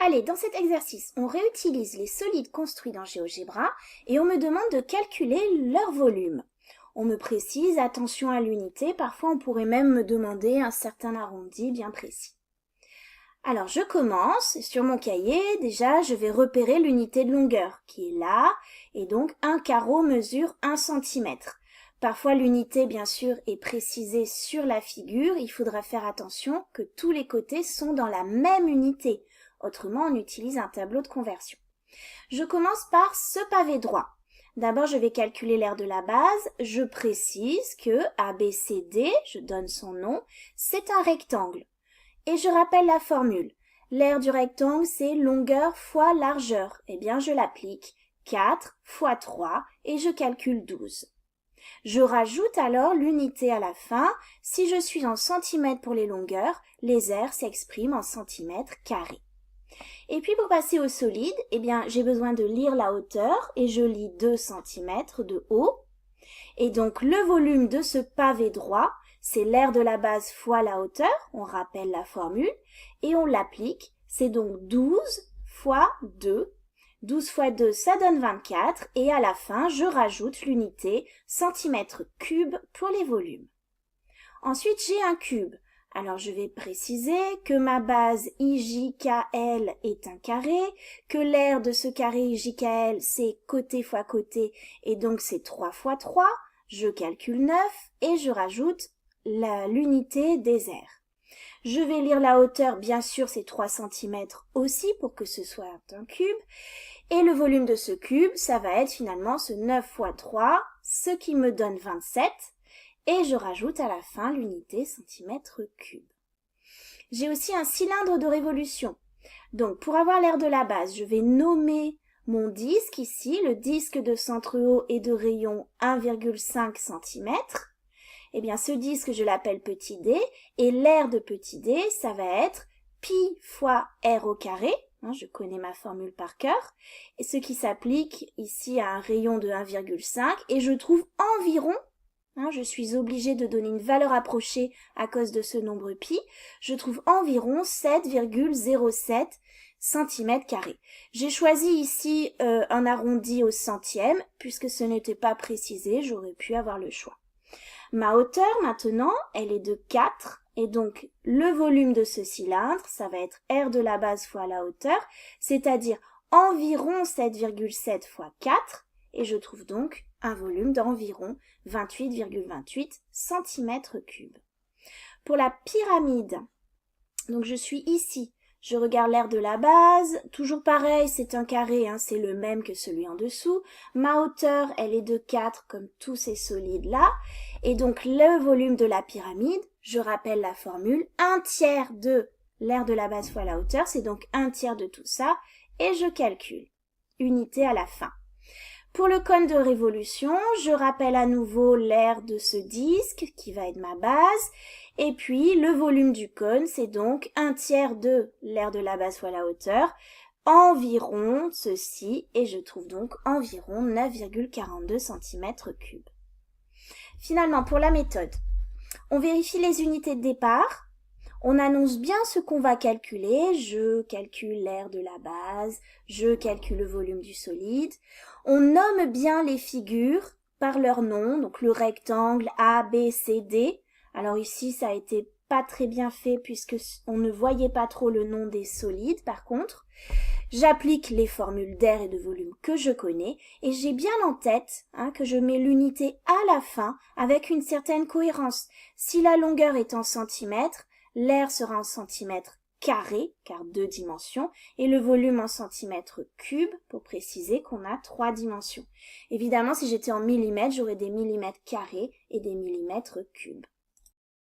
Allez, dans cet exercice, on réutilise les solides construits dans GeoGebra et on me demande de calculer leur volume. On me précise, attention à l'unité, parfois on pourrait même me demander un certain arrondi bien précis. Alors je commence, sur mon cahier, déjà je vais repérer l'unité de longueur qui est là, et donc un carreau mesure 1 cm. Parfois l'unité bien sûr est précisée sur la figure, il faudra faire attention que tous les côtés sont dans la même unité. Autrement, on utilise un tableau de conversion. Je commence par ce pavé droit. D'abord, je vais calculer l'aire de la base. Je précise que ABCD, je donne son nom, c'est un rectangle. Et je rappelle la formule. L'aire du rectangle, c'est longueur fois largeur. Eh bien, je l'applique. 4 fois 3 et je calcule 12. Je rajoute alors l'unité à la fin. Si je suis en centimètres pour les longueurs, les aires s'expriment en centimètres carrés. Et puis pour passer au solide, eh bien j'ai besoin de lire la hauteur et je lis 2 cm de haut. Et donc le volume de ce pavé droit, c'est l'aire de la base fois la hauteur, on rappelle la formule, et on l'applique, c'est donc 12 fois 2. 12 fois 2, ça donne 24, et à la fin, je rajoute l'unité centimètres cubes pour les volumes. Ensuite, j'ai un cube. Alors, je vais préciser que ma base IJKL est un carré, que l'aire de ce carré IJKL, c'est côté fois côté, et donc c'est 3 fois 3. Je calcule 9 et je rajoute l'unité des aires. Je vais lire la hauteur, bien sûr, c'est 3 cm aussi pour que ce soit un cube. Et le volume de ce cube, ça va être finalement ce 9 fois 3, ce qui me donne 27. Et je rajoute à la fin l'unité centimètre cube. J'ai aussi un cylindre de révolution. Donc pour avoir l'aire de la base, je vais nommer mon disque ici, le disque de centre haut et de rayon 1,5 cm. Eh bien ce disque, je l'appelle petit d, et l'aire de petit d, ça va être pi fois r au carré. Je connais ma formule par cœur. Et ce qui s'applique ici à un rayon de 1,5, et je trouve environ, je suis obligée de donner une valeur approchée à cause de ce nombre pi. Je trouve environ 7,07 cm². J'ai choisi ici un arrondi au centième, puisque ce n'était pas précisé, j'aurais pu avoir le choix. Ma hauteur maintenant, elle est de 4, et donc le volume de ce cylindre, ça va être R de la base fois la hauteur, c'est-à-dire environ 7,7 fois 4, et je trouve donc un volume d'environ 28,28 cm3. Pour la pyramide, donc je suis ici, je regarde l'aire de la base, toujours pareil, c'est un carré, c'est le même que celui en dessous. Ma hauteur, elle est de 4 comme tous ces solides-là. Et donc le volume de la pyramide, je rappelle la formule, 1/3 de l'aire de la base fois la hauteur, c'est donc 1/3 de tout ça, et je calcule. Unité à la fin. Pour le cône de révolution, je rappelle à nouveau l'aire de ce disque qui va être ma base. Et puis le volume du cône, c'est donc 1/3 de l'aire de la base fois la hauteur, environ ceci, et je trouve donc environ 9,42 cm3. Finalement, pour la méthode, on vérifie les unités de départ. On annonce bien ce qu'on va calculer, je calcule l'aire de la base, je calcule le volume du solide. On nomme bien les figures par leur nom, donc le rectangle A, B, C, D. Alors ici, ça a été pas très bien fait puisque on ne voyait pas trop le nom des solides par contre. J'applique les formules d'air et de volume que je connais et j'ai bien en tête que je mets l'unité à la fin avec une certaine cohérence. Si la longueur est en centimètres, l'air sera en centimètres carrés, car 2 dimensions, et le volume en centimètres cubes, pour préciser qu'on a 3 dimensions. Évidemment, si j'étais en millimètres, j'aurais des millimètres carrés et des millimètres cubes.